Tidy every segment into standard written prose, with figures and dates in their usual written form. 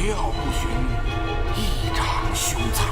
桀骜不驯，异常凶残。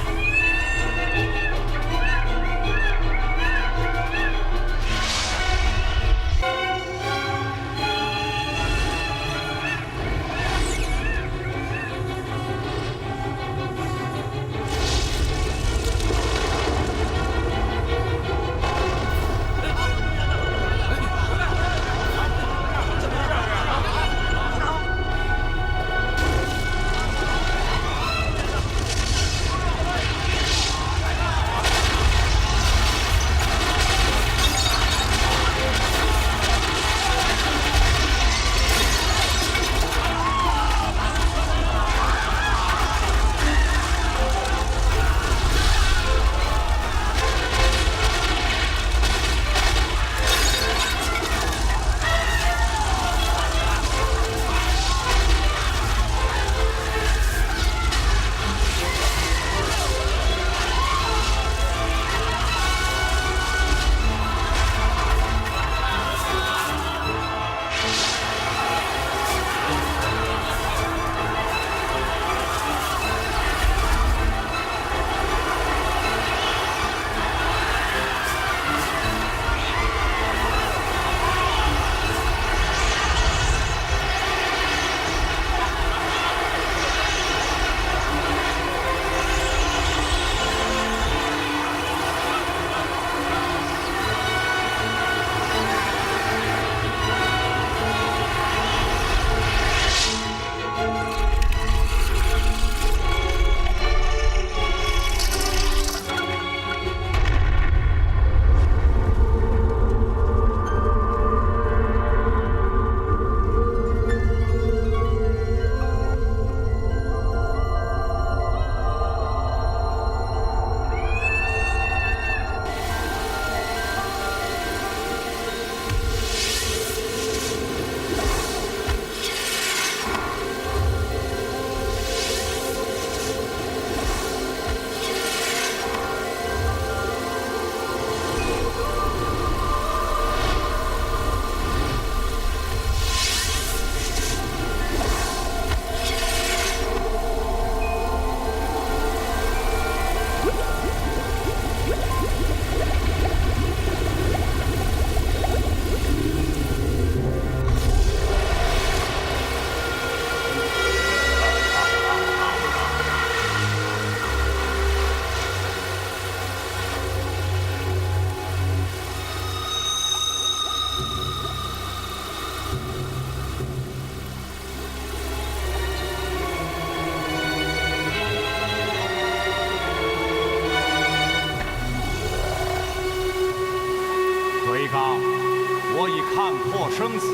我已看破生死，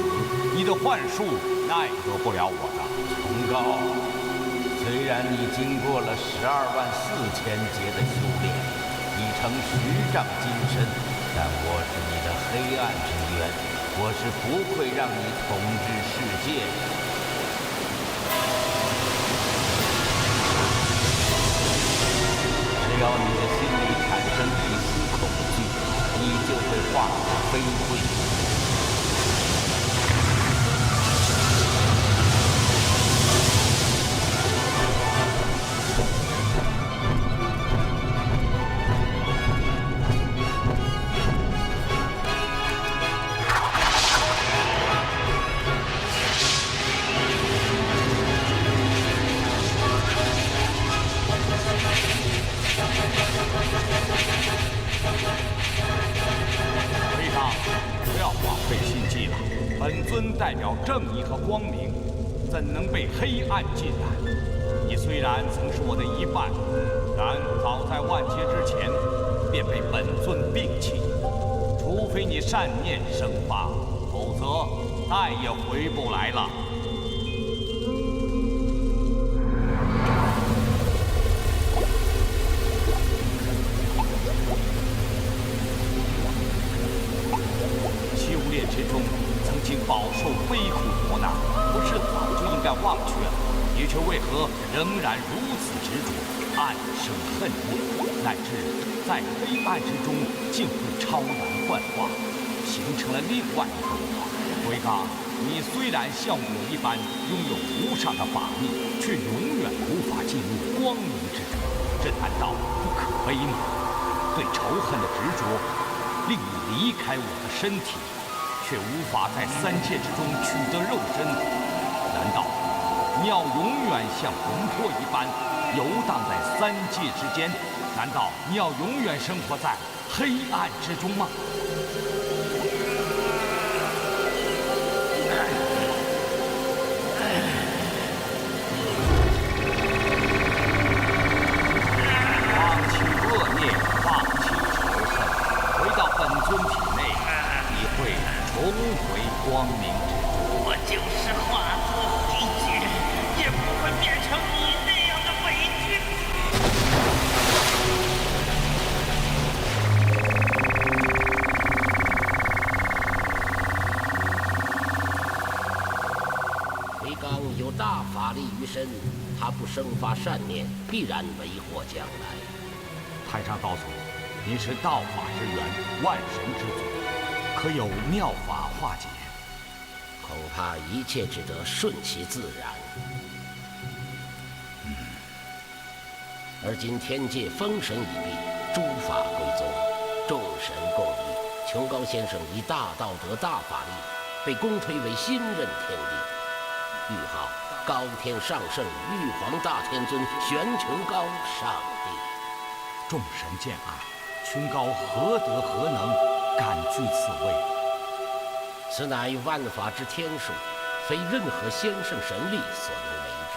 你的幻术奈何不了我的。崇高，虽然你经过了124000劫的修炼，已成10丈金身，但我是你的黑暗之渊，我是不会让你统治世界的。只要你的心里产生一丝恐惧，你就会化作飞灰。本尊代表正义和光明，怎能被黑暗浸染？你虽然曾是我的一半，但早在万劫之前便被本尊摒弃。除非你善念生发，否则再也回不来了。修炼之中，曾经饱受悲苦磨难，不是早就应该忘却了？你却为何仍然如此执着，暗生恨念，乃至在黑暗之中竟会超然幻化，形成了另外一个我？回刚，你虽然像我一般拥有无上的法力，却永远无法进入光明之中，这难道不可悲吗？对仇恨的执着，令你离开我的身体，却无法在三界之中取得肉身。难道你要永远像魂魄一般游荡在三界之间？难道你要永远生活在黑暗之中吗？放弃恶念，放弃仇恨，回到本尊体内，你会重回光明之中。我就是化作黑劫，也不会变成你那样的伪君子。回刚有大法力于身，他不生发善念，必然为祸将来。太上道祖，您是道法之源，万神之祖，可有妙法化解？恐怕一切只得顺其自然。而今天界封神已毕，诸法归宗，众神共议。琼高先生以大道德、大法力，被公推为新任天帝，谥号高天上圣玉皇大天尊玄琼高上帝。众神见爱，琼高何德何能，敢居此位？此乃万法之天数，非任何先圣神力所能为之。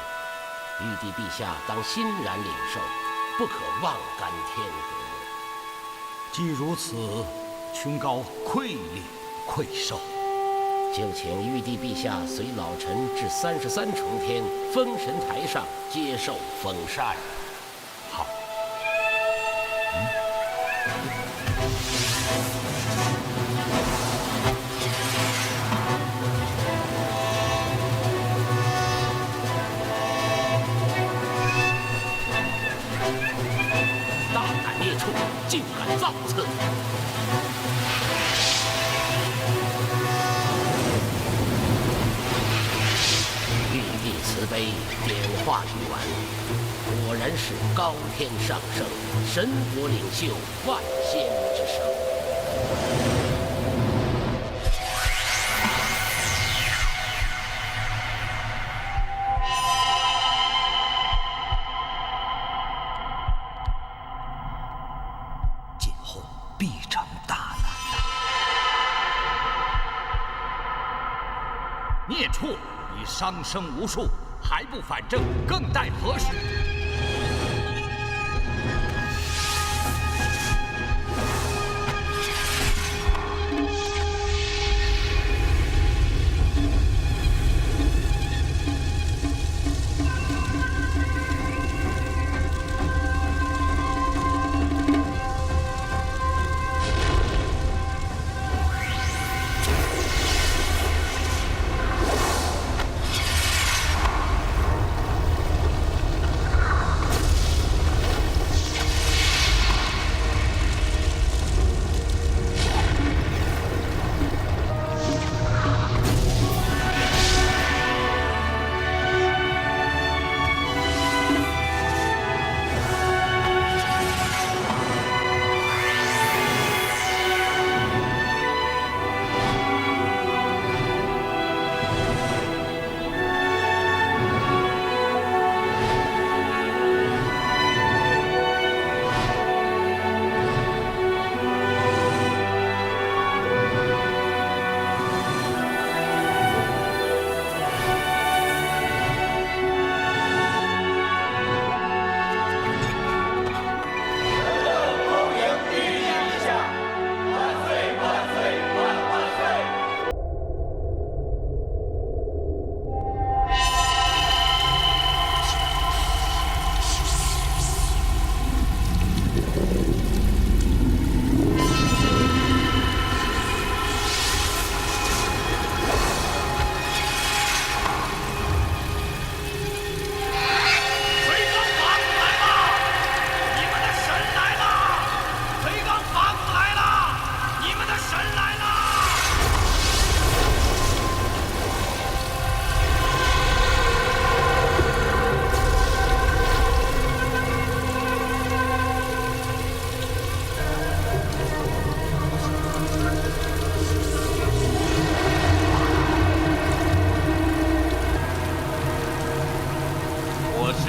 玉帝陛下当欣然领受，不可妄干天和。既如此，琼高愧领愧受。就请玉帝陛下随老臣至33重天封神台上接受封禅。好。大胆孽畜，竟敢造次！玉帝慈悲，点化语完，果然是高天上圣，神国领袖，万仙之首。今后必成大难呐！孽畜，你伤生无数，还不反正，更待何时？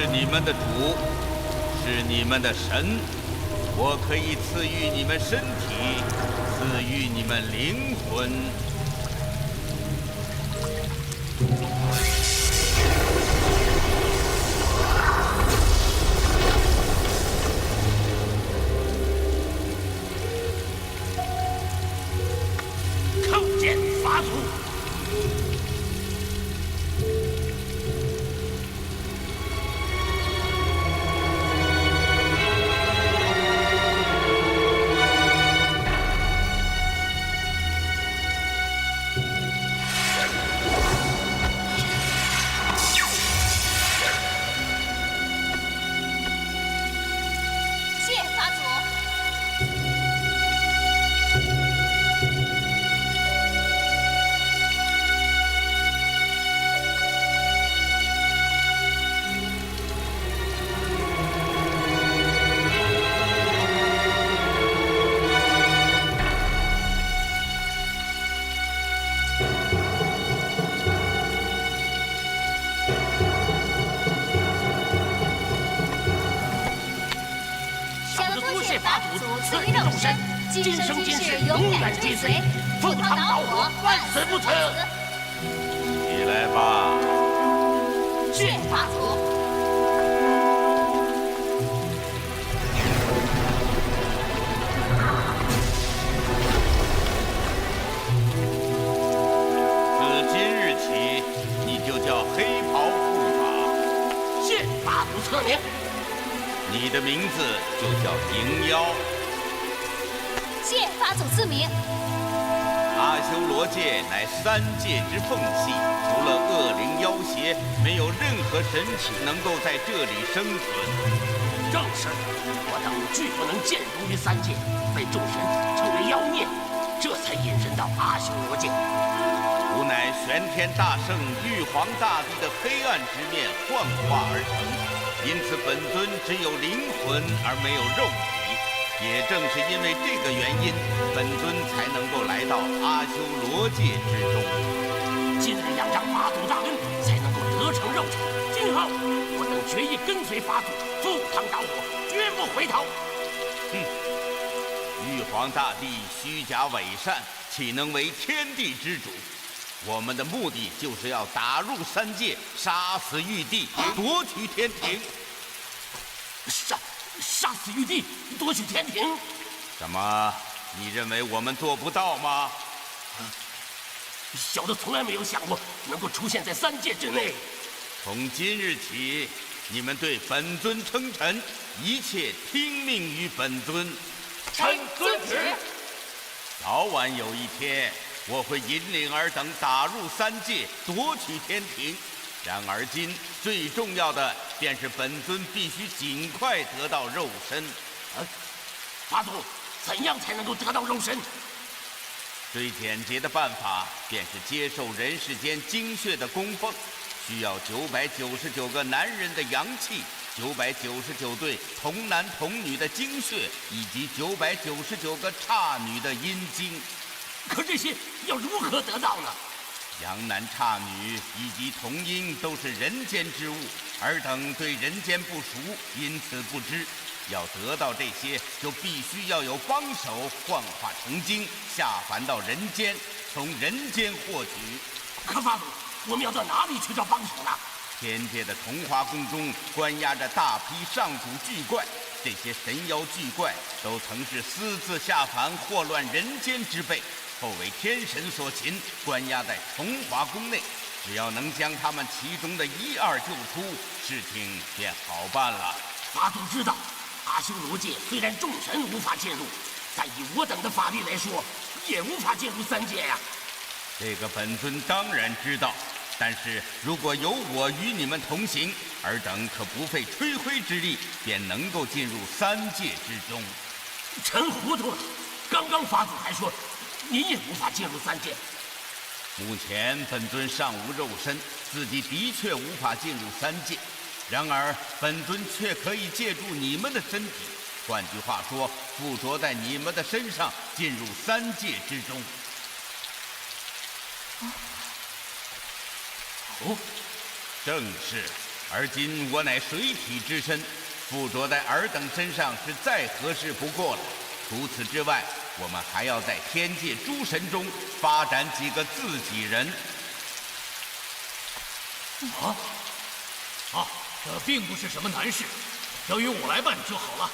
是你们的主，是你们的神，我可以赐予你们身体，赐予你们灵魂。叩见法祖。今生今世永远追随，赴汤蹈火，万死不辞。起来吧，是法祖。自今日起，你就叫黑袍护法。谢法祖册名。你的名字就叫灵妖。谢法祖赐名。阿修罗界乃三界之缝隙，除了恶灵妖邪，没有任何神体能够在这里生存。正是，我等拒不能见入于三界，被众神称为妖孽，这才隐身到阿修罗界。吾乃玄天大圣玉皇大帝的黑暗之面幻化而成，因此本尊只有灵魂而没有肉体。也正是因为这个原因，本尊才能够来到阿修罗界之中。今日仰仗法祖大恩，才能够得成肉体。今后我等决意跟随法祖，赴汤蹈火，绝不回头。玉皇大帝虚假伪善，岂能为天地之主？我们的目的就是要打入三界，杀死玉帝，夺取天庭。杀死玉帝，夺取天庭。什么？你认为我们做不到吗？小的从来没有想过能够出现在三界之内。从今日起，你们对本尊称臣，一切听命于本尊。臣遵旨。早晚有一天，我会引领尔等打入三界，夺取天庭。然而今最重要的便是本尊必须尽快得到肉身。法祖，怎样才能够得到肉身？最简洁的办法便是接受人世间精血的供奉，需要999个男人的阳气，999对童男童女的精血，以及999个刹女的阴精。可这些要如何得到呢？阳男刹女以及童婴都是人间之物，尔等对人间不熟，因此不知。要得到这些，就必须要有帮手幻化成精，下凡到人间，从人间获取。可法祖，我们要到哪里去找帮手呢？天界的童华宫中关押着大批上古巨怪，这些神妖巨怪都曾是私自下凡祸乱人间之辈，后为天神所擒，关押在童华宫内。只要能将他们其中的一二救出，事情便好办了。法祖知道，阿修罗界虽然众神无法进入，但以我等的法力来说，也无法进入三界呀。这个本尊当然知道，但是如果有我与你们同行，尔等可不费吹灰之力，便能够进入三界之中。臣糊涂了，刚刚法祖还说您也无法进入三界。目前本尊尚无肉身，自己的确无法进入三界。然而本尊却可以借助你们的身体，换句话说，附着在你们的身上，进入三界之中。哦，正是，而今我乃水体之身，附着在尔等身上是再合适不过了。除此之外，我们还要在天界诸神中发展几个自己人。这并不是什么难事，交由我来办就好了。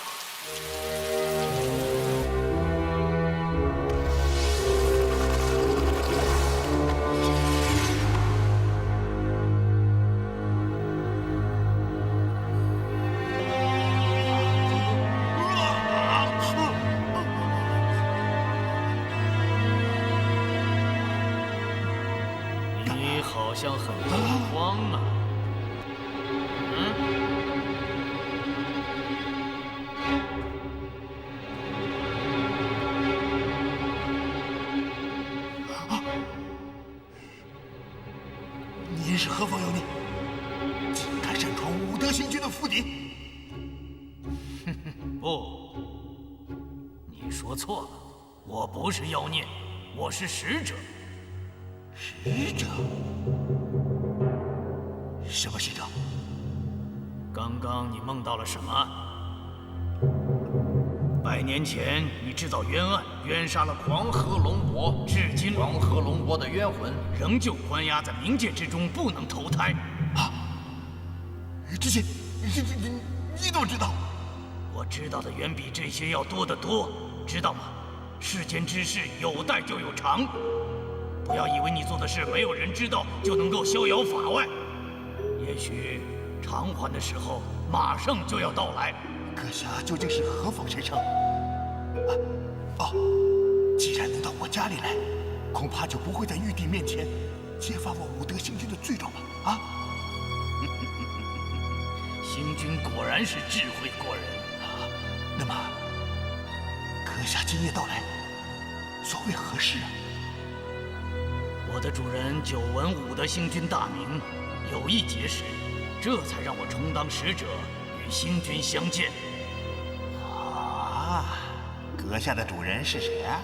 你好像很惊慌啊。您是何方妖孽？竟敢擅闯武德星君的府邸！不，你说错了，我不是妖孽，我是使者。使者？什么使者？刚刚你梦到了什么？100年前，你制造冤案，冤杀了黄河龙伯，至今黄河龙伯的冤魂仍旧关押在冥界之中，不能投胎。这些，你怎么知道？我知道的远比这些要多得多，知道吗？世间之事有待就有常，不要以为你做的事没有人知道就能够逍遥法外。也许偿还的时候马上就要到来。阁下究竟是何方神圣？既然能到我家里来，恐怕就不会在玉帝面前揭发我武德星君的罪状吧？星君果然是智慧过人。那么，阁下今夜到来，所谓何事啊？我的主人久闻武德星君大名，有意结识，这才让我充当使者与星君相见。阁下的主人是谁啊？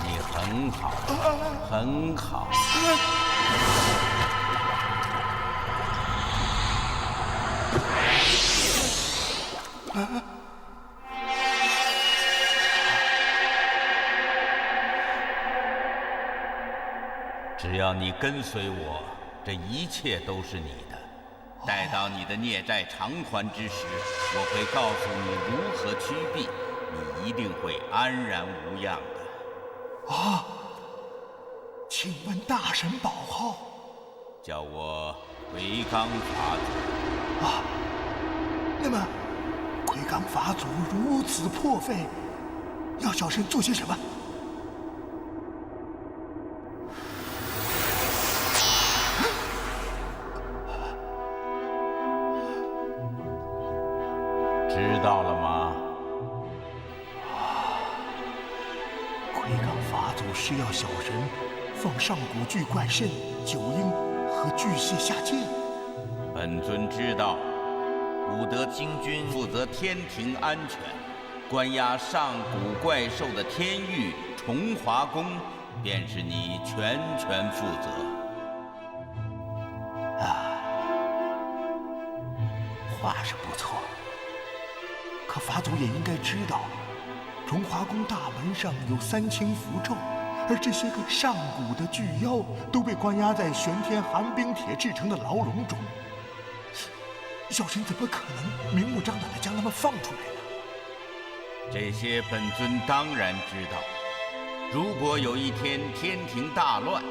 你很好，很好。只要你跟随我，这一切都是你的。待到你的孽债偿还之时，我会告诉你如何趋避，你一定会安然无恙的。请问大神宝号？叫我回罡法祖。那么，魁罡法祖如此破费，要小神做些什么？知道了吗？魁罡法祖是要小神放上古巨怪肾、九婴和巨蟹下界。本尊知道，武德星君负责天庭安全，关押上古怪兽的天狱重华宫，便是你全权负责。话是不错，可法祖也应该知道，荣华宫大门上有3清符咒，而这些个上古的巨妖都被关押在玄天寒冰铁制成的牢笼中。小神怎么可能明目张胆地将他们放出来呢？这些本尊当然知道。如果有一天天庭大乱，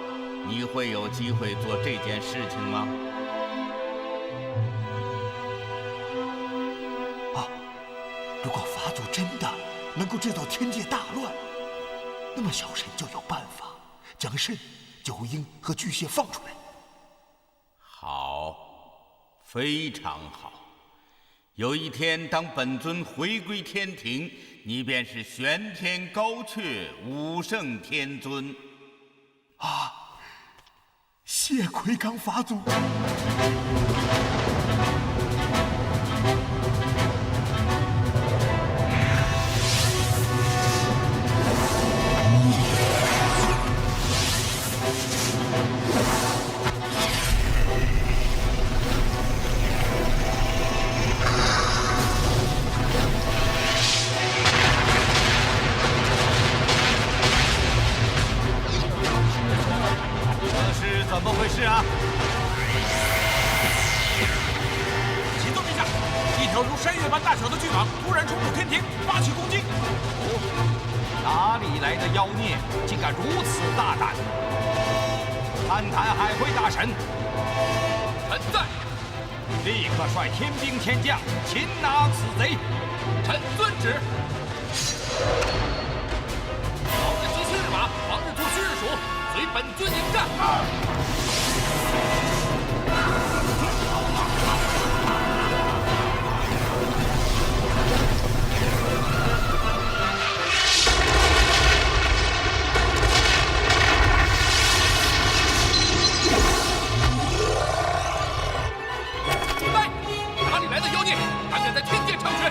你会有机会做这件事情吗？如果法祖真的能够制造天界大乱，那么小神就有办法将肾、九婴和巨蟹放出来。好，非常好。有一天，当本尊回归天庭，你便是玄天高阙武圣天尊。谢谢奎刚法祖。怎么回事啊？启奏陛下，一条如山岳般大小的巨蟒突然冲入天庭，发起攻击。哪里来的妖孽，竟敢如此大胆？探探海会大神，臣在。立刻率天兵天将擒拿此贼。臣遵旨。老人及虚日马，防日兔虚日鼠，随本尊迎战。哪里来的妖孽，胆敢在天界猖獗！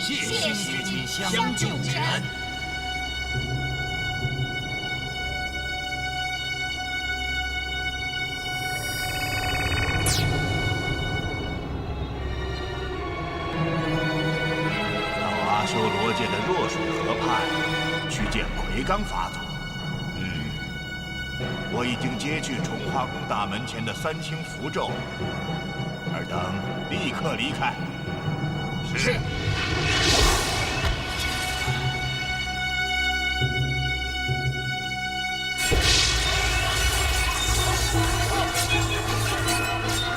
谢谢君相救之恩。到阿修罗界的弱水河畔去见奎刚法祖。我已经揭去崇华宫大门前的3清符咒，尔等立刻离开。是。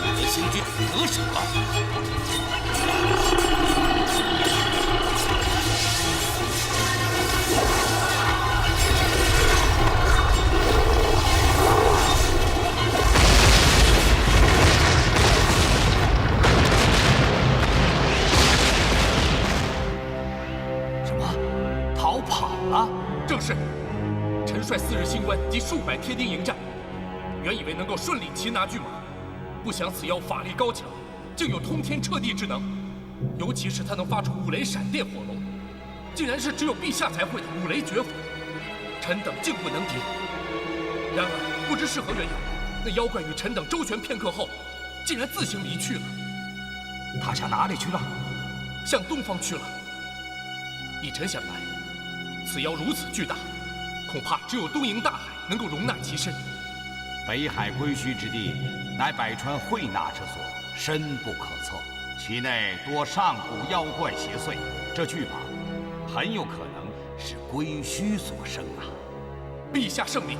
你的行军得手了。正是，臣率4日星官及数百贴丁迎战，原以为能够顺利擒拿巨蟒，不想此妖法力高强，竟有通天彻地之能，尤其是他能发出五雷闪电火龙，竟然是只有陛下才会的五雷绝法，臣等竟不能敌。然而不知是何缘由，那妖怪与臣等周旋片刻后，竟然自行离去了。他向哪里去了？向东方去了。依臣想来，此妖如此巨大，恐怕只有东瀛大海能够容纳其身。北海归墟之地，乃百川汇纳之所，深不可测，其内多上古妖怪邪祟。这巨蟒很有可能是归墟所生啊！陛下圣明。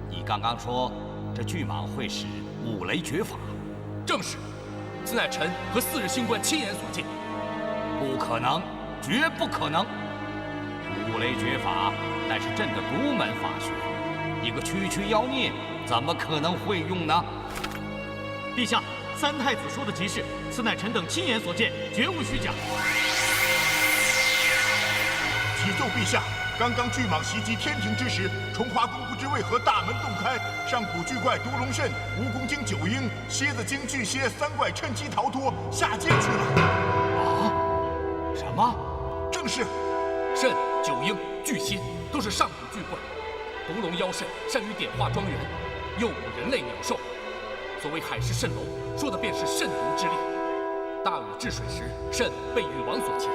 你刚刚说这巨蟒会使五雷绝法？正是，此乃臣和4日星官亲眼所见。不可能，绝不可能！五雷绝法乃是朕的独门法学，一个区区妖孽怎么可能会用呢？陛下，三太子说的极是，此乃臣等亲眼所见，绝无虚假。启奏陛下，刚刚巨蟒袭击天庭之时，崇华宫不知为何大门洞开，上古巨怪独龙肾、蜈蚣精九婴、蝎子精巨蝎3怪趁机逃脱下界去了。啊？什么？正是。肾、九婴、巨蝎都是上古巨怪，独龙妖肾善于点化庄园，诱捕人类鸟兽。所谓海市蜃楼，说的便是蜃毒之力。大禹治水时，肾被禹王所擒。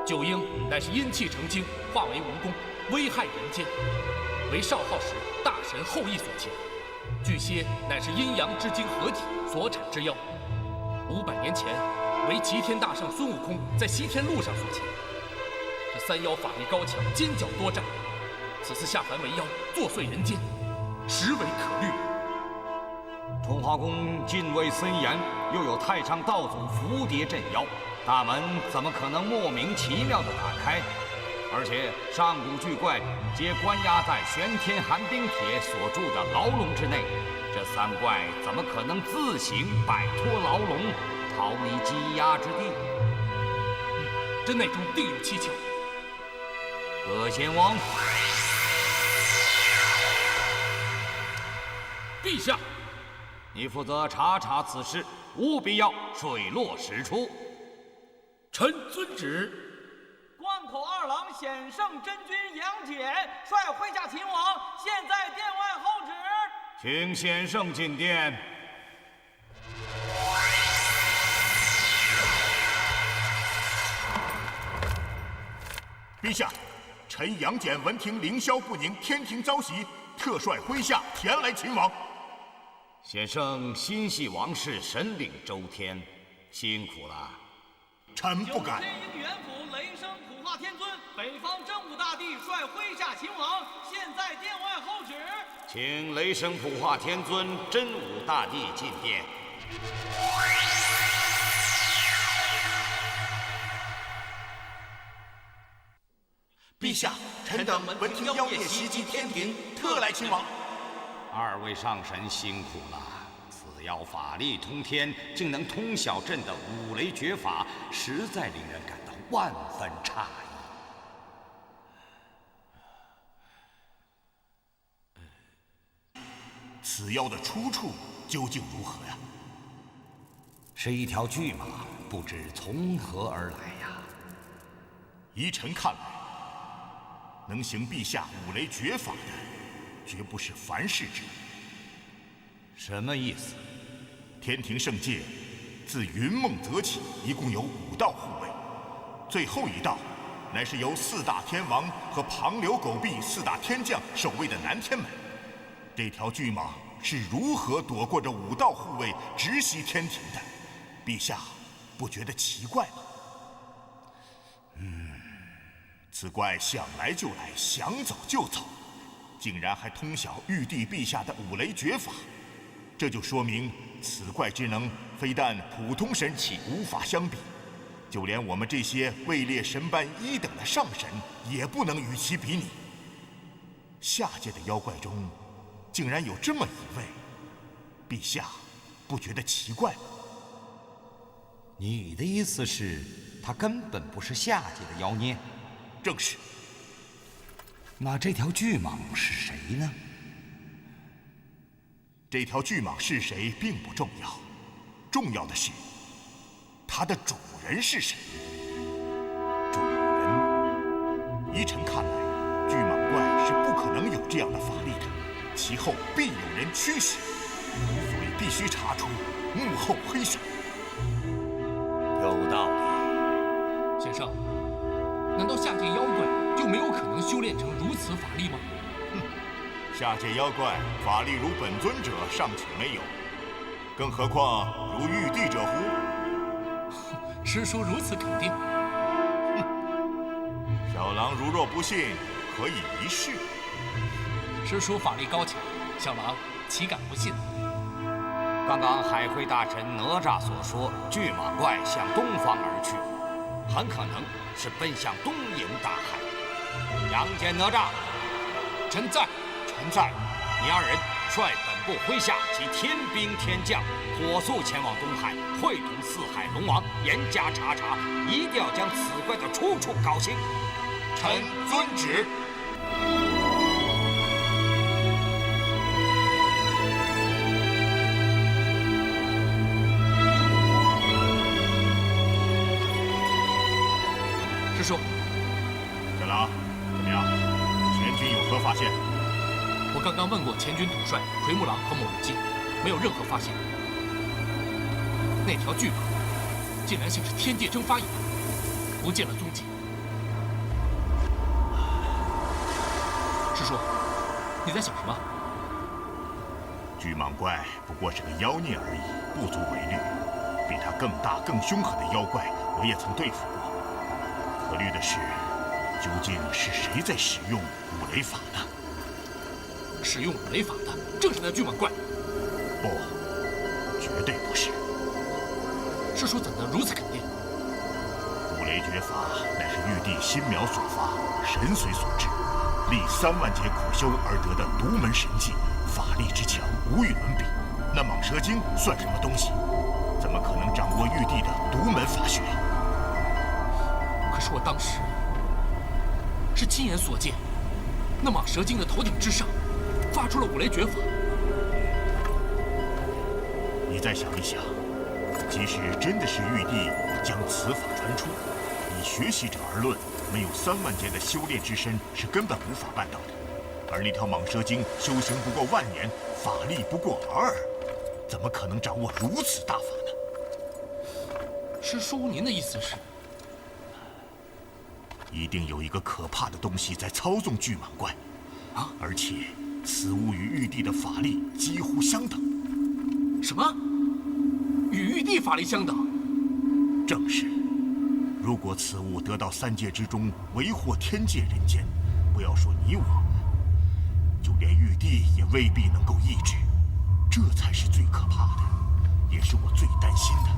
九婴乃是阴气成精，化为蜈蚣，危害人间，为少昊时大神后羿所擒。巨蝎乃是阴阳之精合体所产之妖，500年前为齐天大圣孙悟空在西天路上所擒。这三妖法力高强，尖角多战，此次下凡为妖，作祟人间，实为可虑。崇华宫禁卫森严，又有太上道祖伏蝶镇妖，大门怎么可能莫名其妙地打开？而且上古巨怪皆关押在玄天寒冰帖所住的牢笼之内，这3怪怎么可能自行摆脱牢笼，逃离羁押之地？这内中定有蹊跷。葛仙翁，陛下，你负责查查此事，务必要水落石出。臣遵旨。关口2郎显圣真君杨戬率麾下秦王，现在殿外候旨。请显圣进殿。陛下，臣杨戬闻听凌霄不宁，天庭遭袭，特率麾下前来秦王。显圣心系王室，神领周天，辛苦了。臣不敢。天鹰元府雷声普化天尊，北方真武大帝率麾下秦王，现在殿外候旨。请雷声普化天尊真武大帝进殿。陛下，臣等闻听妖孽袭击天庭，特来秦王。2位上神辛苦了。此妖法力通天，竟能通晓朕的五雷绝法，实在令人感到万分诧异。此妖的出处究竟如何呀？是一条巨蟒，不知从何而来呀。依臣看来，能行陛下五雷绝法的，绝不是凡世之人。什么意思？天庭圣界自云梦泽起，一共有5道护卫，最后一道乃是由4大天王和庞刘狗壁4大天将守卫的南天门。这条巨蟒是如何躲过这5道护卫，直袭天庭的？陛下不觉得奇怪吗？此怪想来就来，想走就走，竟然还通晓玉帝陛下的五雷绝法，这就说明此怪之能非但普通神器无法相比，就连我们这些位列神班1等的上神也不能与其比拟。下界的妖怪中，竟然有这么一位，陛下不觉得奇怪吗？你的意思是，他根本不是下界的妖孽？正是。那这条巨蟒是谁呢？这条巨蟒是谁并不重要，重要的是它的主人是谁。主人，依臣看来，巨蟒怪是不可能有这样的法力的，其后必有人驱使，所以必须查出幕后黑手。有道理。先生，难道下界妖怪就没有可能修炼成如此法力吗？下界妖怪法力如本尊者尚且没有，更何况如玉帝者乎？师叔如此肯定。小郎如若不信，可以一试。师叔法力高强，小郎岂敢不信？刚刚海会大臣哪吒所说，巨蟒怪向东方而去，很可能是奔向东瀛大海。杨戬、哪吒，臣在。臣在。你二人率本部麾下及天兵天将，火速前往东海，会同四海龙王严加查查，一定要将此怪的出处搞清。臣遵旨。师叔，小郎，怎么样？前军有何发现？我刚刚问过前军统帅奎木狼和猛龙姬，没有任何发现。那条巨蟒竟然像是天界蒸发一般，不见了踪迹。师叔，你在想什么？巨蟒怪不过是个妖孽而已，不足为虑。比它更大、更凶狠的妖怪，我也曾对付过。可虑的是，究竟是谁在使用五雷法呢？使用五雷法的正是那巨蟒怪。不，绝对不是。师叔怎能如此肯定？五雷绝法乃是玉帝心苗所发，神髓所致，历3万劫苦修而得的独门神技，法力之强无与伦比。那蟒蛇精算什么东西？怎么可能掌握玉帝的独门法学？可是我当时是亲眼所见，那蟒蛇精的头顶之上发出了五雷绝法。你再想一想，即使真的是玉帝将此法传出，以学习者而论，没有3万劫的修炼之身是根本无法办到的。而那条蟒蛇精修行不过10000年，法力不过尔尔，怎么可能掌握如此大法呢？师叔，您的意思是？一定有一个可怕的东西在操纵巨蟒怪，而且此物与玉帝的法力几乎相等。什么？与玉帝法力相等？正是。如果此物得到3界之中，为祸天界人间，不要说你我，就连玉帝也未必能够抑制。这才是最可怕的，也是我最担心的。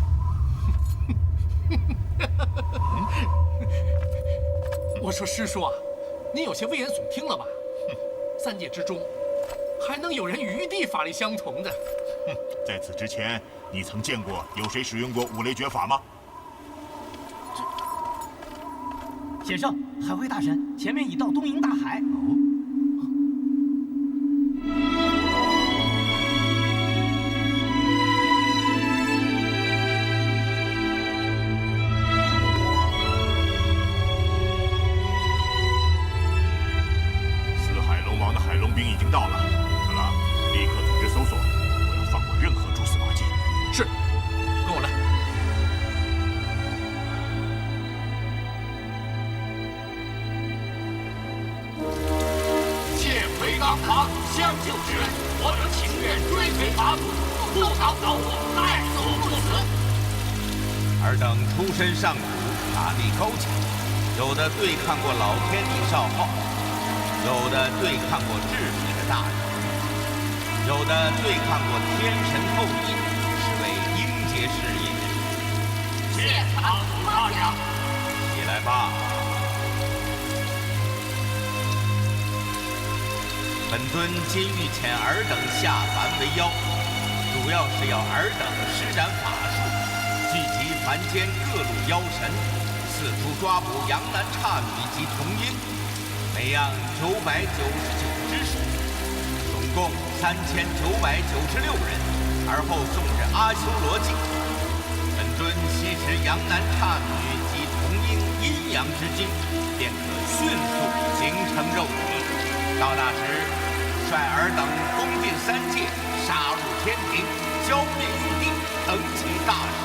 我说师叔啊，您有些危言耸听了吧？3界之中，还能有人与玉帝法力相同的？在此之前，你曾见过有谁使用过五雷绝法吗？先生，海会大神，前面已到东瀛大海。四海龙王的海龙兵已经到了，小郎，立刻组织搜索，不要放过任何蛛丝马迹。是，跟我来。当法祖相救之恩，我等情愿追随法祖，赴汤蹈火，害死不死。尔等出身上古，法力高强，有的对抗过老天帝少昊，有的对抗过治理的大人，有的对抗过天神后羿，是为英杰士也。谢堂主夸奖。起来吧。本尊今欲遣尔等下凡为妖，主要是要尔等施展法术，聚集凡间各路妖神，四处抓捕阳男差女及童婴，每样999只数，总共3996人，而后送至阿修罗界。本尊吸食阳男刹女及同阴阴阳之精，便可迅速形成肉体。到那时，率尔等攻进三界，杀入天庭，消灭玉帝，成其大事。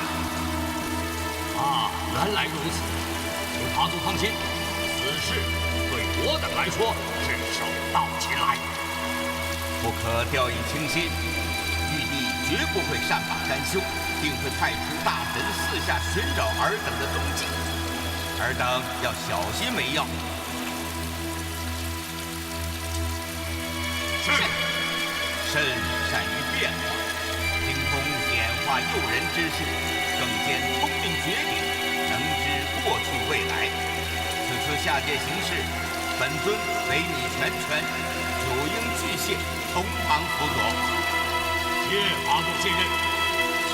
原来如此，请法祖放心，此事对我等来说是手到擒来。不可掉以轻心，玉帝绝不会善罢甘休，定会派出大神四下寻找尔等的踪迹，尔等要小心为要。是。甚善于变化，精通点化诱人之术，更兼聪明绝顶，能知过去未来。此次下界行事，本尊委你全权，九婴巨蟹从旁辅佐。谢法祖信任，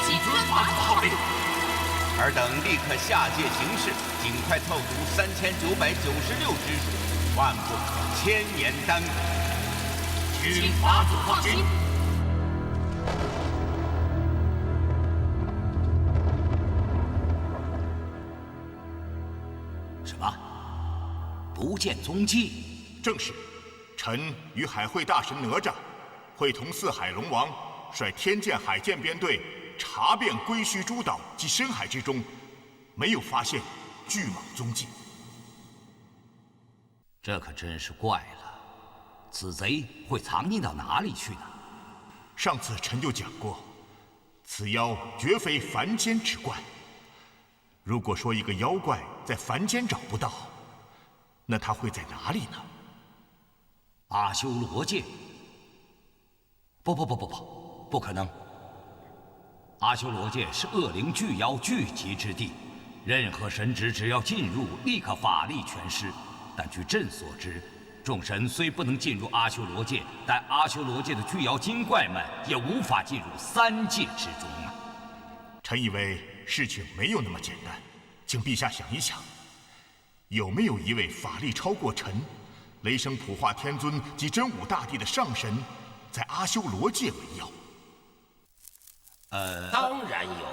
谨遵法祖号令。尔等立刻下界行事，尽快凑足3996只数，万不可千言耽搁。请法祖放心。什么？不见踪迹？正是。臣与海会大神哪吒，会同四海龙王，率天剑海剑编队查遍归墟诸岛及深海之中，没有发现巨蟒踪迹。这可真是怪了。此贼会藏匿到哪里去呢？上次臣就讲过，此妖绝非凡间之怪。如果说一个妖怪在凡间找不到，那他会在哪里呢？阿修罗界？不可能！阿修罗界是恶灵巨妖聚集之地，任何神职只要进入，立刻法力全失。但据朕所知，众神虽不能进入阿修罗界，但阿修罗界的巨妖精怪们也无法进入三界之中啊！臣以为事情没有那么简单，请陛下想一想，有没有一位法力超过臣、雷声普化天尊及真武大帝的上神，在阿修罗界为妖？当然有。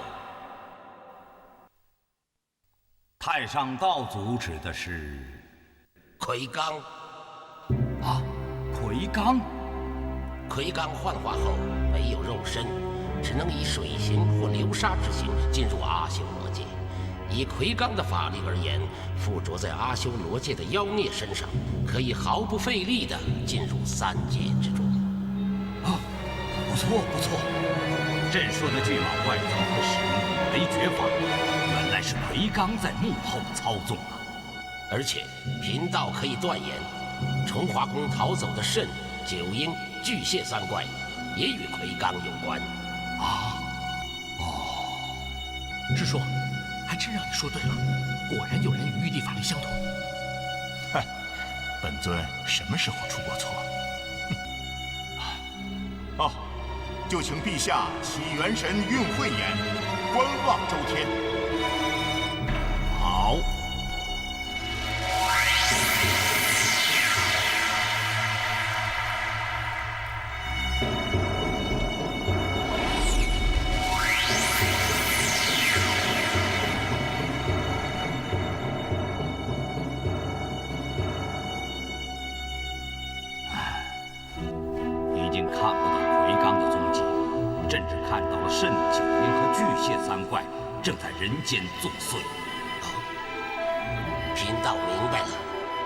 太上道祖指的是魁罡。啊，魁罡！魁罡幻化后没有肉身，只能以水形或流沙之形进入阿修罗界。以魁罡的法力而言，附着在阿修罗界的妖孽身上，可以毫不费力地进入三界之中。啊，不错不错，朕说的巨蟒怪怎么会使用五雷绝法？原来是魁罡在幕后操纵啊！而且贫道可以断言，崇华宫逃走的蜃、九婴、巨蟹三怪，也与魁罡有关。师叔，还真让你说对了，果然有人与玉帝法力相同。哼，本尊什么时候出过错？哦，就请陛下启元神运慧眼，观望周天。好。已经看不到魁罡的踪迹，朕只看到了蜃、九婴和巨蟹三怪正在人间作祟。贫道明白了，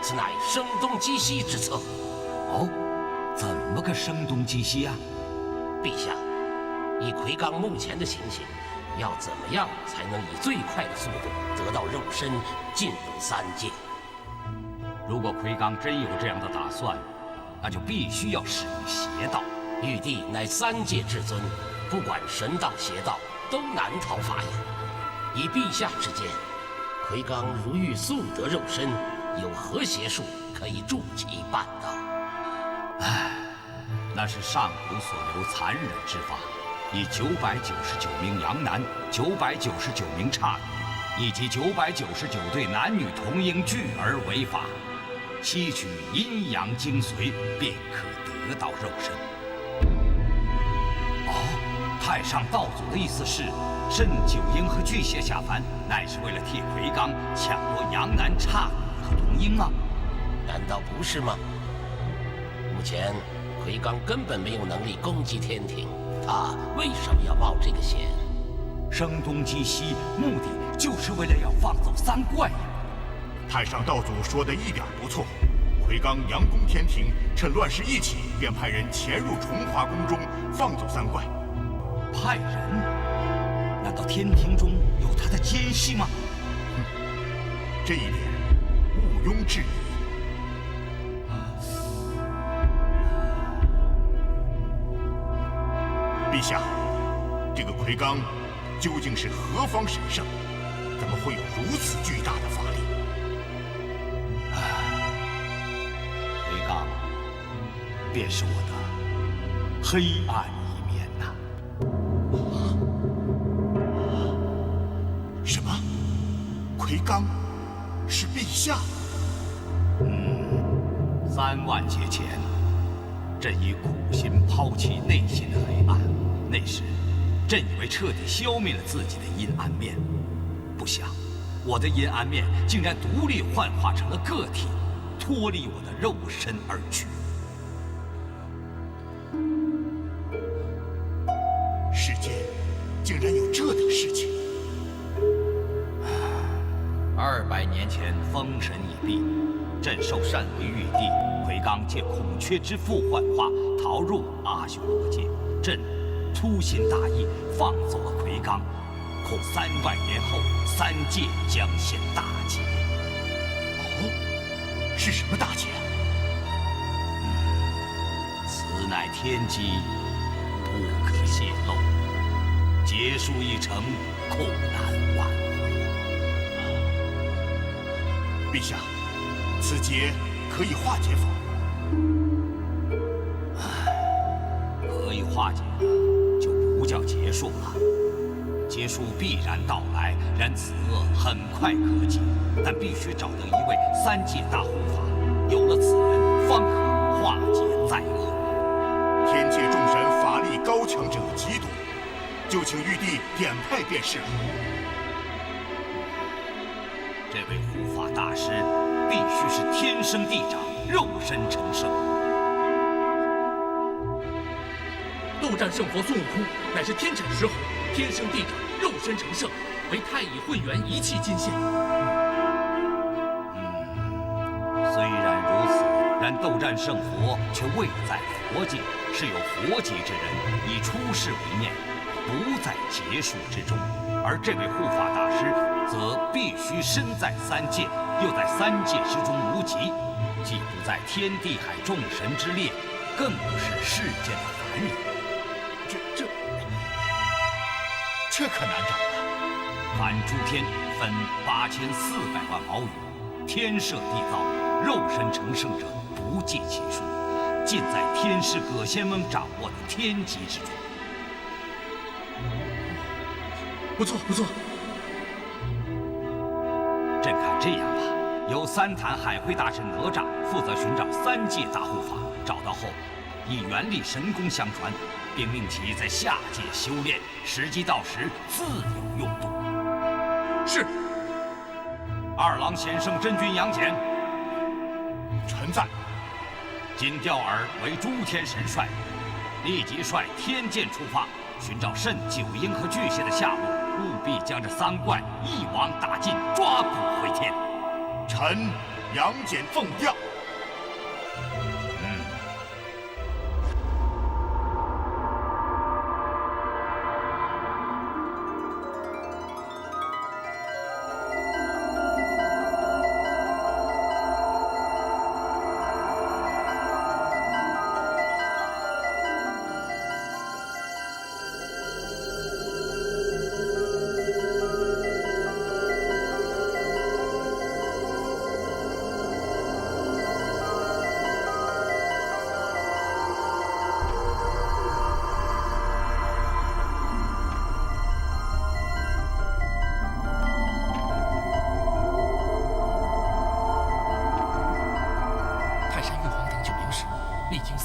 此乃声东击西之策。哦，怎么个声东击西啊？陛下，以魁罡目前的情形，要怎么样才能以最快的速度得到肉身，进入三界？如果魁罡真有这样的打算，那就必须要使用邪道。玉帝乃三界至尊，不管神道邪道，都难逃法眼。以陛下之见，魁罡如欲速得肉身，有何邪术可以助其办到？唉，那是上古所留残忍之法，以999名阳男、999名刹女，以及999对男女同婴巨儿为法，吸取阴阳精髓，便可得到肉身。太上道祖的意思是，申九婴和巨蟹下凡，乃是为了替魁罡抢夺阳南姹女和童婴吗？难道不是吗？目前魁罡根本没有能力攻击天庭，他为什么要冒这个险？声东击西，目的就是为了要放走三怪呀！太上道祖说的一点不错。魁罡佯攻天庭，趁乱世一起，便派人潜入崇华宫中，放走三怪。派人？难道天庭中有他的奸细吗？这一点毋庸置疑。陛下，这个魁罡究竟是何方神圣？怎么会有如此巨大的法力？魁罡便是我的黑暗一面呐！什么？魁罡是陛下？3万劫前，朕已苦心抛弃内心的黑暗。那时，朕以为彻底消灭了自己的阴暗面，不想我的阴暗面竟然独立幻化成了个体，脱离我的肉身而去。世间竟然有这等事情！200年前，封神已毕，朕受禅为玉帝，魁罡借孔雀之腹幻化，逃入阿修罗界。朕粗心大意，放走了魁罡，恐3万年后三界将现大劫。哦，是什么大劫？此乃天机，不可泄露。劫数一成，恐难挽回。陛下，此劫可以化解否？可以化解的，就不叫劫数了。劫数必然到来，然此恶很快可解，但必须找得一位3界大护法，有了此人，方可化解灾恶。天界众神法力高强者极多，就请玉帝点派便是了。这位护法大师必须是天生地长，肉身成圣。斗战胜佛孙悟空乃是天产石猴，天生地长，肉身成圣，为太乙混元一气金线。虽然如此，然斗战胜佛却未在佛界，是有佛劫之人，以出世为念，不在劫数之中。而这位护法大师，则必须身在3界，又在3界之中无极，既不在天地海众神之列，更不是世间的凡人。这可难找了。凡诸天分8400万毛羽，天设地造，肉身成圣者不计其数，尽在天师葛仙翁掌握的天机之中。不错不错。朕看这样吧，由3坛海会大臣哪吒负责寻找3界大护法，找到后，以元力神功相传，并命其在下界修炼，时机到时自有用度。是。2郎显圣真君杨戬，臣在。金吊儿为诸天神帅，立即率天剑出发，寻找申九婴和巨蟹的下落，务必将这3怪一网打尽，抓捕回天。臣杨戬奉调。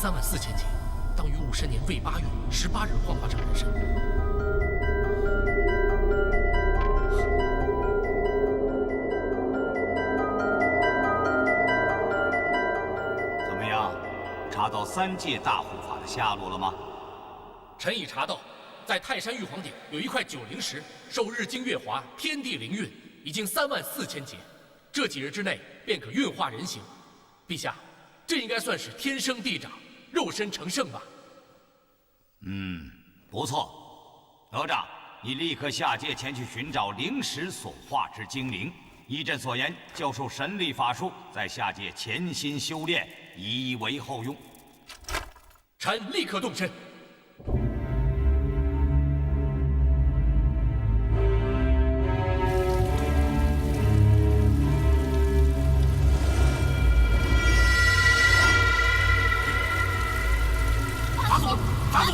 34000劫，当于50年未8月18日幻化成人身。3届大护法的下落了吗？臣已查到，在泰山玉皇顶有一块90石，受日精月华，天地灵运，已经34000节，这几日之内便可运化人形。陛下，这应该算是天生地长，肉身成圣吧？不错。哪吒，你立刻下界前去寻找灵石所化之精灵。依朕所言，教授神力法术，在下界潜心修炼，以为后用。臣立刻动身。法祖，法祖！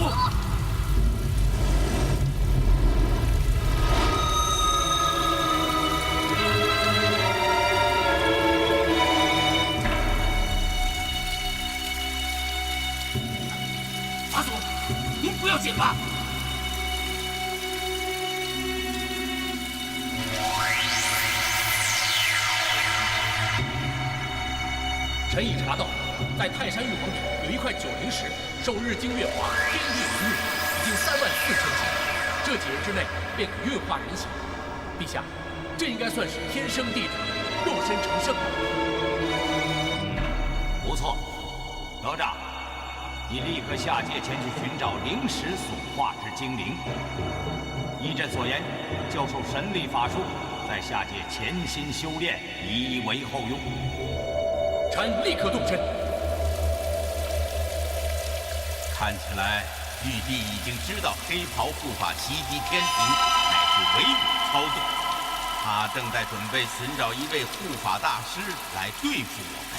法祖，您不要紧吧？臣已查到，在泰山玉皇顶有一块90石，受日精月华，天地灵运，已经34000节，这几日之内便可运化人形。陛下，这应该算是天生地长，肉身成圣吧？不错。哪吒，你立刻下界前去寻找灵石所化之精灵。依朕所言，教授神力法术，在下界潜心修炼，以为后用。臣立刻动身。看起来玉帝已经知道黑袍护法袭击天庭乃是伪武操纵，他正在准备寻找一位护法大师来对付我们。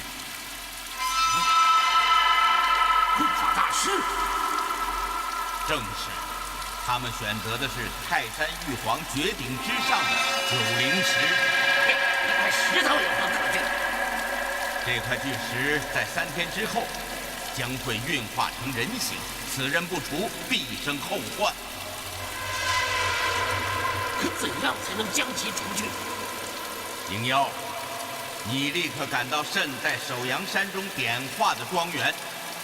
护法大师，正是，他们选择的是泰山玉皇绝顶之上的90石。一块石头有何可惧？这块巨石在3天之后将会运化成人形，此人不除，必生后患。可怎样才能将其除去？灵妖，你立刻赶到朕在首阳山中点化的庄园，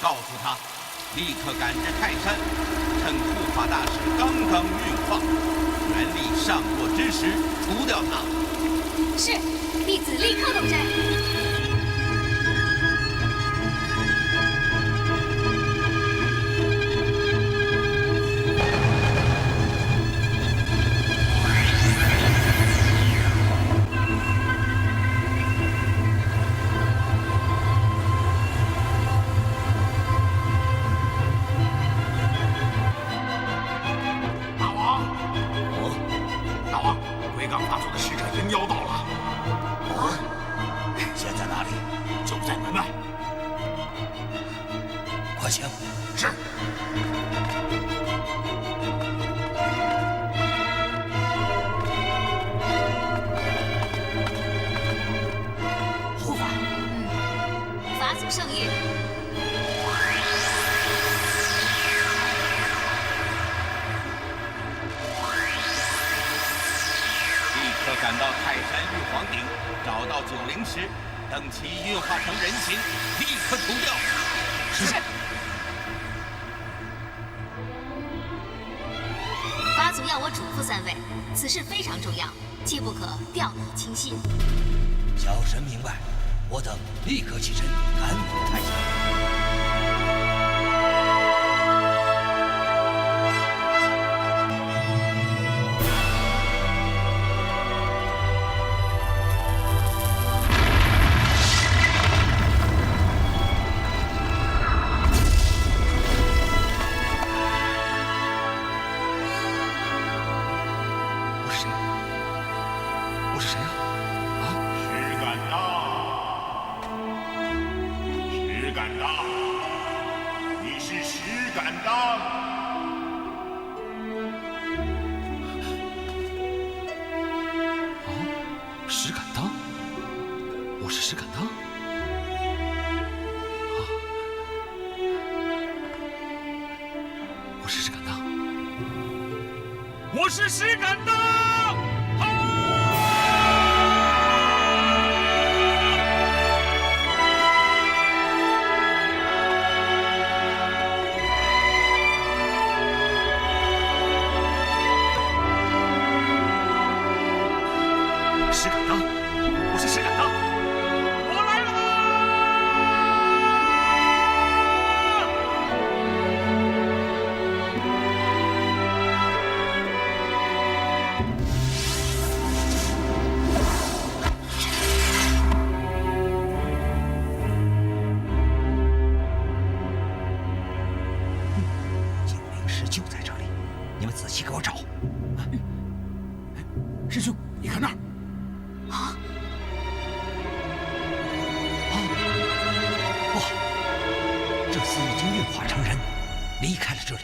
告诉他，立刻赶至泰山，趁护法大师刚刚运化，全力上过之时除掉他。是，弟子立刻动身。赶到泰山玉皇顶，找到90石，等其运化成人形，立刻除掉。是。法祖要我嘱咐3位，此事非常重要，切不可掉以轻心。小神明白，我等立刻起身赶赴泰山。我是石敢当。师兄，你看那儿。啊！不好，这厮已经运化成人，离开了这里。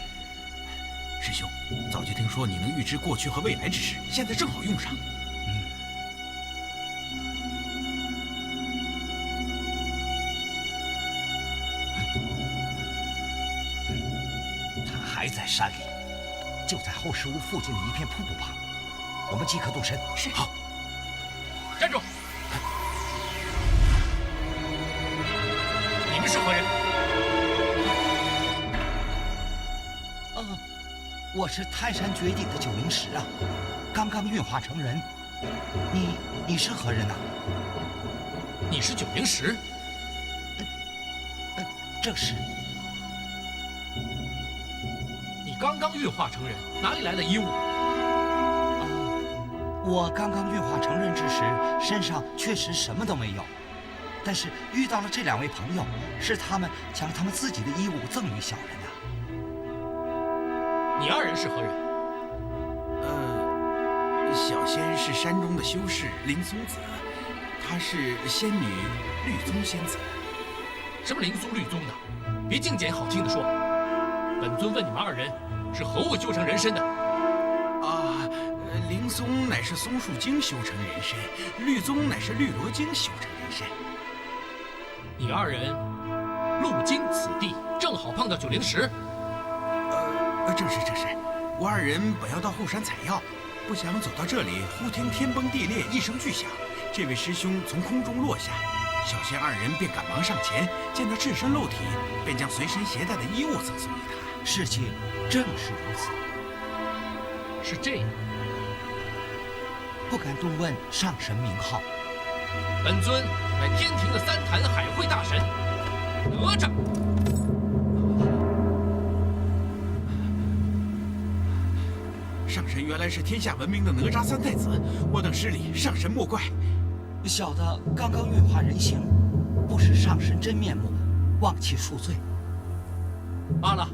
师兄，早就听说你能预知过去和未来之事，现在正好用上。他还在山里，就在后石屋附近的一片瀑布旁。我们即刻动身。是。好。站住！你们是何人？我是泰山绝顶的九灵石啊，刚刚运化成人。你是何人呐？你是九灵石？正是。你刚刚运化成人，哪里来的衣物？我刚刚运化成人之时，身上确实什么都没有，但是遇到了这两位朋友，是他们将他们自己的衣物赠予小人的。你二人是何人？小仙是山中的修士灵松子，她是仙女绿宗仙子。什么灵松绿宗的？别净捡好听的说。本尊问你们二人是何物修成人身的？灵松乃是松树精修成人身，绿宗乃是绿萝精修成人身。你二人路经此地，正好碰到九灵石。正是。我二人本要到后山采药，不想走到这里，忽听天崩地裂，一声巨响。这位师兄从空中落下，小仙二人便赶忙上前，见他赤身露体，便将随身携带的衣物赠送于他。事情正是如此。是这样。不敢多问上神名号。本尊乃天庭的三坛海会大神哪吒。上神原来是天下闻名的哪吒三太子，我等失礼，上神莫怪。小的刚刚运化人形，不识上神真面目，望其恕罪。罢了，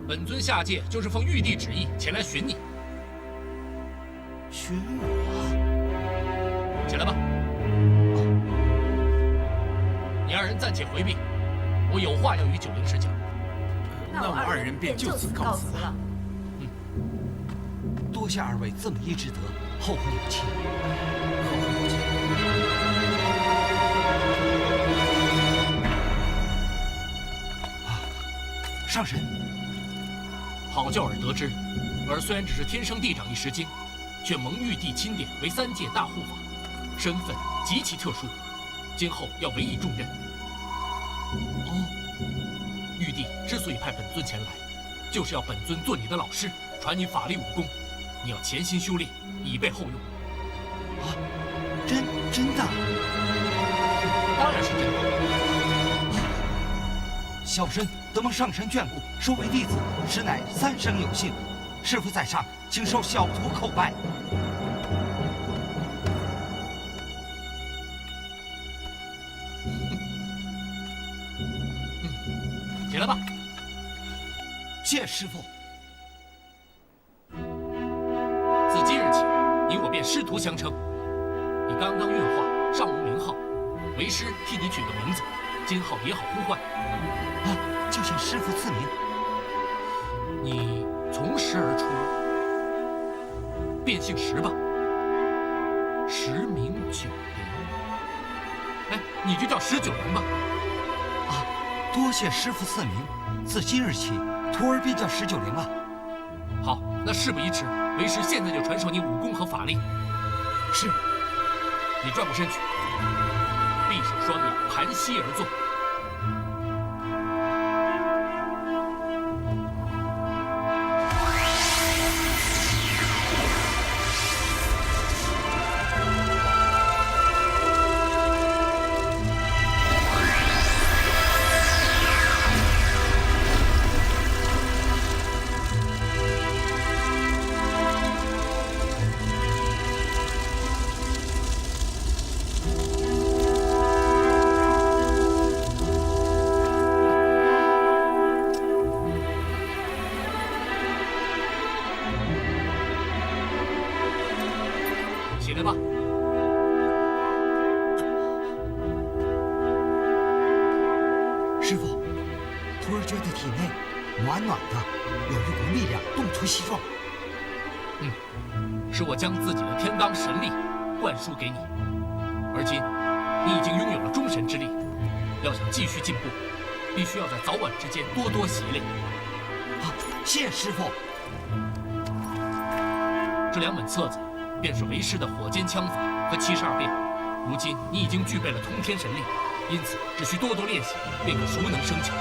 本尊下界就是奉玉帝旨意前来寻你。寻我？起来吧。你二人暂且回避，我有话要与九灵石讲。那我二人便就此告辞了。多谢二位赠医之德，后会有期。后会有期。上神，好教尔得知，尔虽然只是天生地长一石精，却蒙玉帝钦点为三界大护法，身份极其特殊，今后要委以重任。玉帝之所以派本尊前来，就是要本尊做你的老师，传你法力武功。你要潜心修炼，以备后用。真的？当然是真的。小神得蒙上神眷顾，收为弟子，实乃三生有幸。师父在上，请受小徒叩拜。起来吧。谢师父。自今日起，你我便师徒相称。你刚刚运化，尚无名号，为师替你取个名字，今后也好呼唤。就请师父赐名。你从石而出，便姓石吧。石名九灵。哎，你就叫石九灵吧。多谢师父赐名，自今日起，徒儿便叫石九灵了。好，那事不宜迟，为师现在就传授你武功和法力。是。你转过身去，闭上双眼，盘膝而坐。起来吧。师傅，徒儿觉得体内暖暖的，有一股力量动出西状。是我将自己的天罡神力灌输给你，而今你已经拥有了中神之力，要想继续进步，必须要在早晚之间多多习练。好，谢师傅。这2本册子便是为师的火尖枪法和72变。如今你已经具备了通天神力，因此只需多多练习，便可熟能生巧。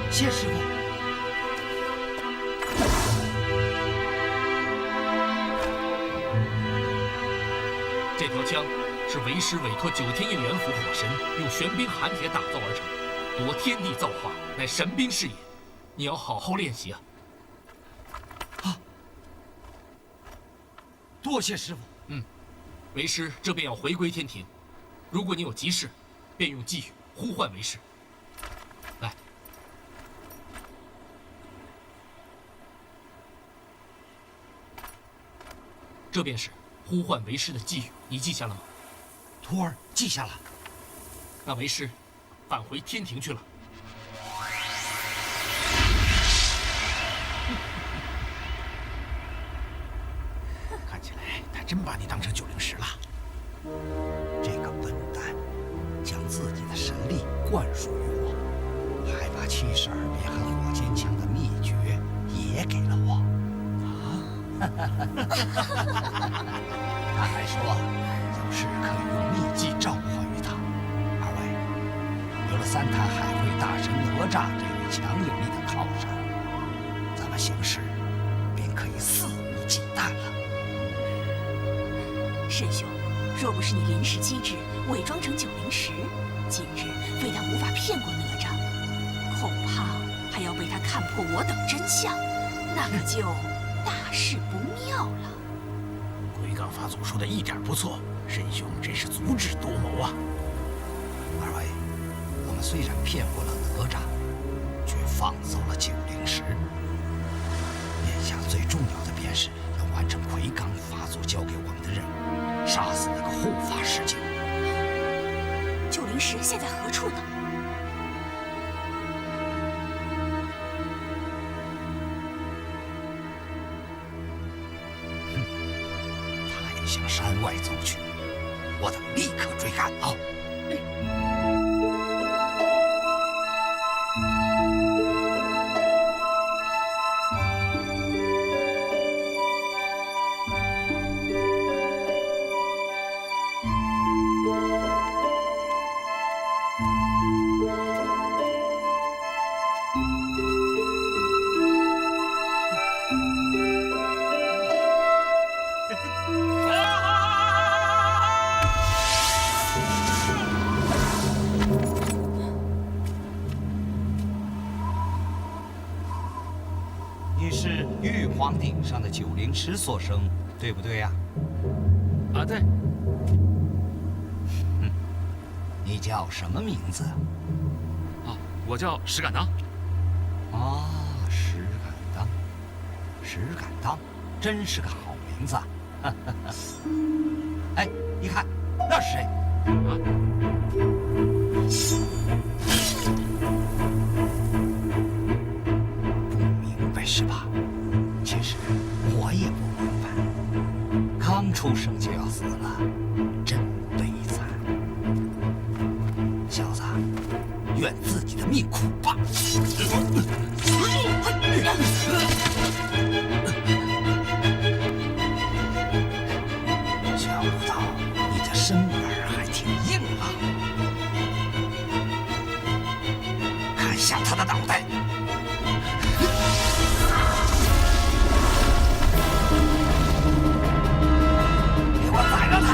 谢师傅。这条枪是为师委托9天应元府火神用玄冰寒铁打造而成，夺天地造化，乃神兵是也。你要好好练习啊！好，多谢师傅。为师这便要回归天庭，如果你有急事，便用寄语呼唤为师。来，这便是呼唤为师的寄语，你记下了吗？徒儿记下了。那为师返回天庭去了。看起来他真把你当成9灵石了。这个笨蛋，将自己的神力灌输于我，还把72变和火尖枪的秘诀也给了我。他还说，有事可以用秘技召唤于他。二位，有了3坛海会大神哪吒这位强有力的靠山，咱们行事便可以肆无忌惮了。沈兄，若不是你临时机智，伪装成9灵石，今日非但无法骗过哪吒，恐怕还要被他看破我等真相，那可就大事不妙了。鬼岗法祖说的一点不错，沈兄真是足智多谋啊！二位，我们虽然骗过了哪吒，却放走了9灵石。眼下最重要的便是要完成魁罡法祖交给我们的任务，杀死那个护法石精。9灵石现在何处呢？他也向山外走去，我等立刻追赶。好。你是玉皇顶上的9灵石所生，对不对呀？啊，对。你叫什么名字？啊，我叫石敢当。啊，石敢当，石敢当，真是个好名字啊！哎，你看，那是谁？啊？不明白是吧？其实我也不明白，刚出生就要死了，真悲惨。小子，愿自己的命苦吧！想不到你的身板还挺硬啊！砍下他的脑袋！给我宰了他！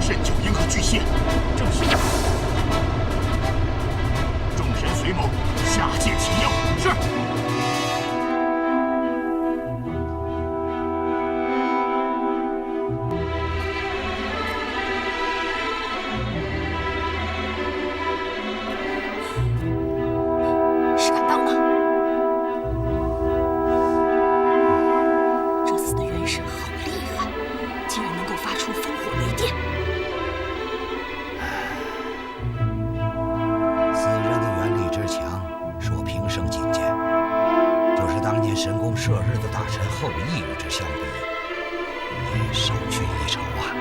蜃九鹰和巨蟹。正是。众神随谋，下界擒妖。是。是敢当吗？这死的元神好厉害，竟然能够发出烽火雷电。死人的元力之强，是我平生仅见，就是当年神宫射日的大神后羿与之相比，也少去一筹啊！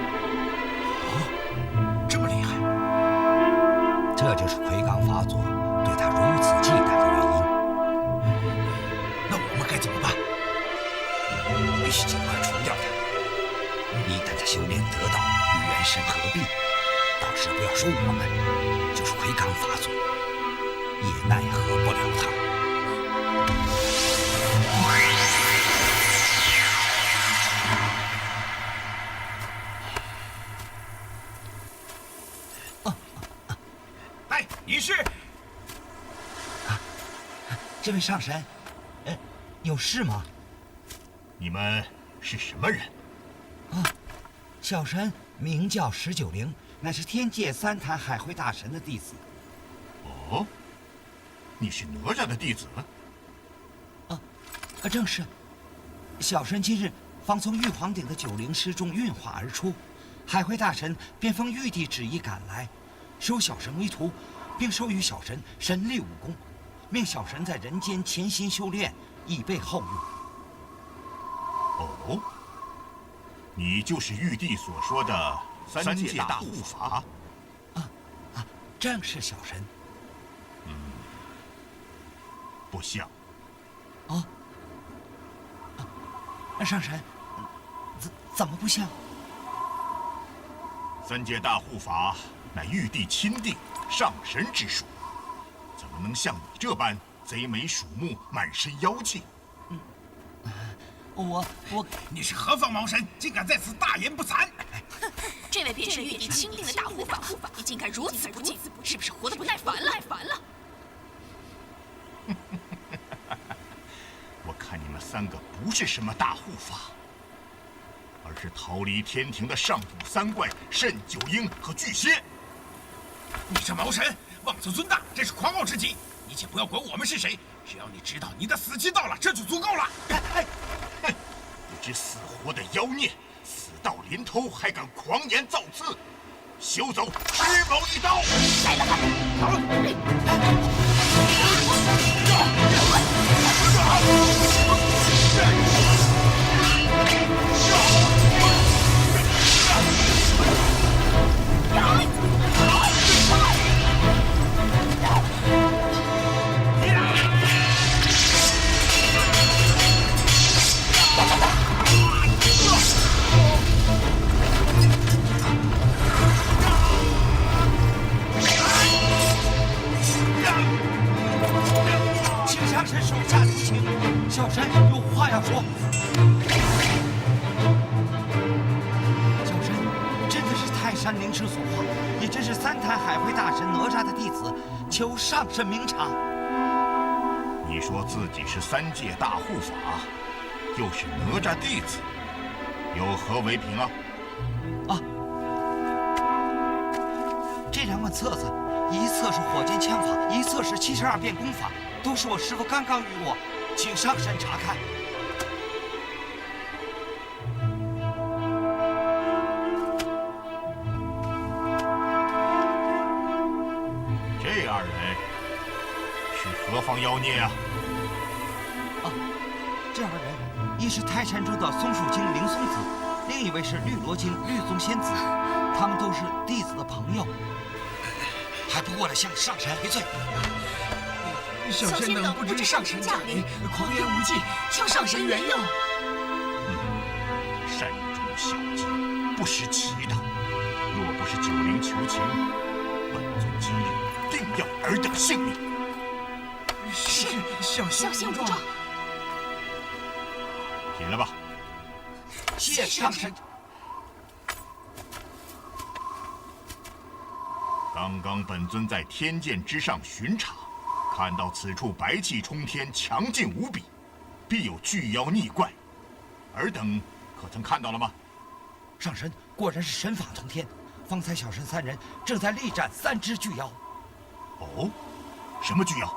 哦，这么厉害，这就是魁罡法祖对他如此忌惮的原因。那我们该怎么办？必须尽快除掉他。一旦他修炼得道，与元神合璧，到时不要说我们，就是魁罡法祖也奈何不了他。哎，女士，这位上神，有事吗？你们是什么人？小神名叫石九龄，乃是天界三坛海会大神的弟子。哦，你是哪吒的弟子？正是。小神今日方从玉皇顶的九灵师中运化而出，海会大神便奉玉帝旨意赶来，收小神为徒，并授予小神神力武功，命小神在人间潜心修炼，以备后用。哦，你就是玉帝所说的三界大护法？正是小神。不像。上神，怎么不像？三界大护法乃玉帝钦定上神之术，怎么能像你这般贼眉鼠目、满身妖气？你是何方毛神，竟敢在此大言不惭？这位便是玉帝钦定的大护法，你竟敢如此不敬，是不是活得不耐烦了？我看你们三个不是什么大护法，而是逃离天庭的上古三怪蜃九鹰和巨蟹。你这毛神妄自尊大，真是狂傲之极！你且不要管我们是谁，只要你知道你的死期到了，这就足够了。不知死活的妖孽，死到临头还敢狂言造次，休走，吃某一刀！来了！请上神手下留情，小神有话要说。小神真的是泰山灵师所化，也真是三坛海会大神哪吒的弟子，求上神明察。你说自己是三界大护法，又是哪吒弟子，有何为凭啊？这两本册子，一册是火箭枪法，一册是72变功法，都是我师父刚刚与我，请上神查看。这二人是何方妖孽啊？这二人，一是泰山州的松树精灵松子，另一位是绿罗精绿宗仙子，他们都是弟子的朋友，还不过来向上神赔罪。小仙等不知上神驾临，狂言无忌，求上神原谅。山中小计，不识其道。若不是九灵求情，本尊今日定要尔等性命。是，小仙无状。起来吧。谢上神。刚刚本尊在天剑之上巡查，看到此处白气冲天，强劲无比，必有巨妖逆怪。尔等可曾看到了吗？上神果然是神法通天。方才小神3人正在力战3只巨妖。哦，什么巨妖？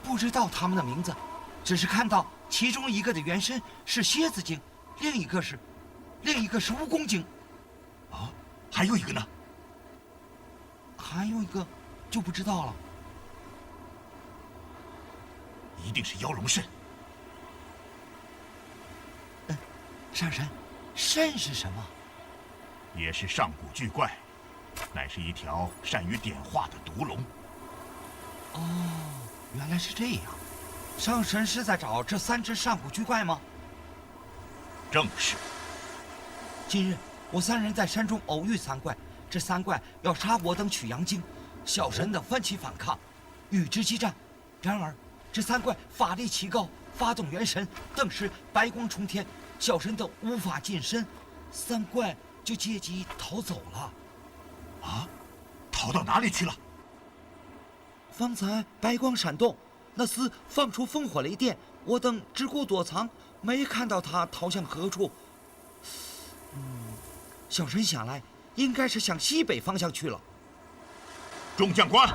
不知道他们的名字，只是看到其中一个的原身是蝎子精，另一个是蜈蚣精。啊，还有一个呢？还有一个就不知道了。一定是妖龙蜃。上神，蜃是什么？也是上古巨怪，乃是一条善于点化的毒龙。哦，原来是这样。上神是在找这3只上古巨怪吗？正是。今日我3人在山中偶遇3怪，这3怪要杀我等取阳精，小神等奋起反抗，与之激战。然而这3怪法力奇高，发动元神，顿时白光冲天，小神等无法近身，3怪就借机逃走了。啊？逃到哪里去了？方才白光闪动，那厮放出烽火雷电，我等只顾躲藏，没看到他逃向何处。小神想来，应该是向西北方向去了。众将官，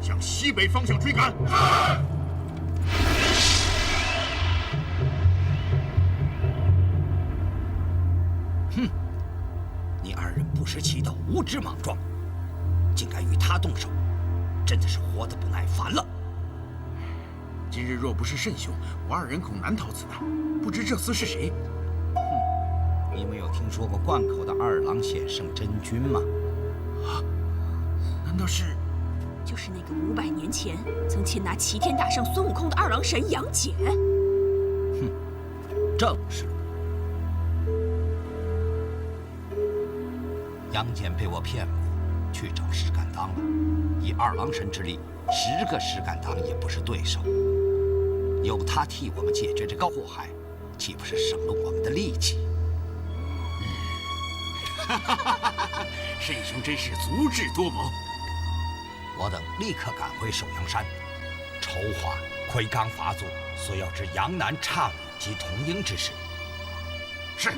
向西北方向追赶！哼，你2人不识其道，无知莽撞，竟敢与他动手，真的是活得不耐烦了。今日若不是圣兄，我2人恐难逃此难。不知这厮是谁？你们有听说过灌口的二郎显圣真君吗？啊，难道是？就是那个500年前曾擒拿齐天大圣孙悟空的2郎神杨戬。哼，正是。杨戬被我骗过，去找石敢当了。以2郎神之力，10个石敢当也不是对手。有他替我们解决这个祸害，岂不是省了我们的力气？圣兄真是足智多谋。我等立刻赶回首阳山，筹划魁罡法祖所要之杨南畅及童婴之事。是。